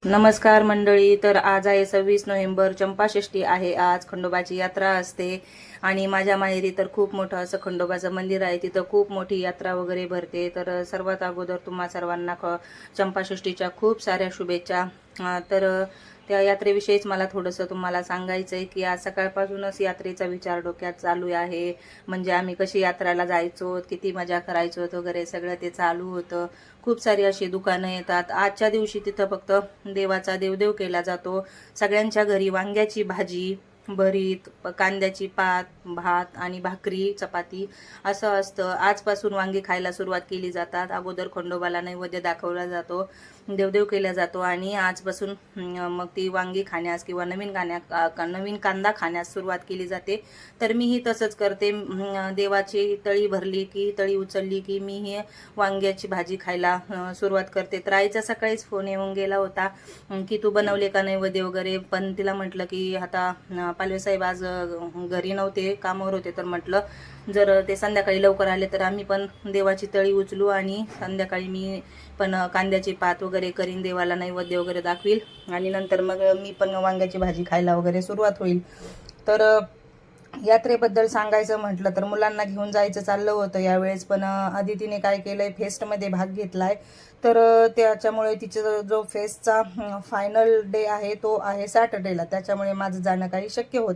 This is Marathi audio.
नमस्कार मंडळी. तर आज आहे 26 नोव्हेंबर, चंपाषष्ठी आहे. आज खंडोबाची यात्रा असते आणि माझ्या माहेरी तर खूप मोठं असं खंडोबाचं मंदिर आहे. तिथं खूप मोठी यात्रा वगैरे भरते. तर सर्वात अगोदर तुम्हा सर्वांना चंपाषष्ठीच्या खूप साऱ्या शुभेच्छा. तर त्या यात्रेविषयीच मला थोडंसं तुम्हाला सांगायचं आहे की आज सकाळपासूनच यात्रेचा विचार डोक्यात चालू आहे. म्हणजे आम्ही कशी यात्रेला जायचो, किती मजा करायचो वगैरे सगळं ते चालू होतं. खूप सारी अशी दुकानं येतात. आजच्या दिवशी तिथं फक्त देवाचा देवदेव केला जातो. सगळ्यांच्या घरी वांग्याची भाजी, भरीत, कांद्याची पात, भात आणि भाकरी, चपाती असं असतं. आजपासून वांगी खायला सुरुवात केली जातात. अगोदर खंडोबाला नैवेद्य दाखवला जातो, देवदेव केला जातो आणि आजपासून मग ती वांगी खाण्यास किंवा नवीन कांदा खाण्यास सुरुवात केली जाते. तर मीही तसंच करते. देवाची तळी भरली की तळी उचलली की मी ही वांग्याची भाजी खायला सुरुवात करते. तर आईचा सकाळीच फोन येऊन गेला होता की तू बनवले का नैवेद्य वगैरे. पण तिला म्हटलं की आता पालवेसाहेब आज घरी नव्हते, कामावर होते. तर म्हटलं जर ते संध्याकाळी लवकर आले तर आम्ही पण देवाची तळी उचलू आणि संध्याकाळी मी पण कांद्याची पात वगैरे करीन, देवाला नैवेद्य वगैरे दाखवील आणि नंतर मग मी पण वांग्याची भाजी खायला वगैरे सुरुवात होईल. तर यात्रेबद्दल सांगायचं म्हटलं तर मुलांना घेऊन जायचं चाललं होतं यावेळेस. पण अदितीने काय केलंय, फेस्टमध्ये भाग घेतलाय. तर त्याच्यामुळे तिचा जो फेस्टचा फायनल डे आहे तो आहे सॅटर्डेला. त्याच्यामुळे माझं जाणं काही शक्य होत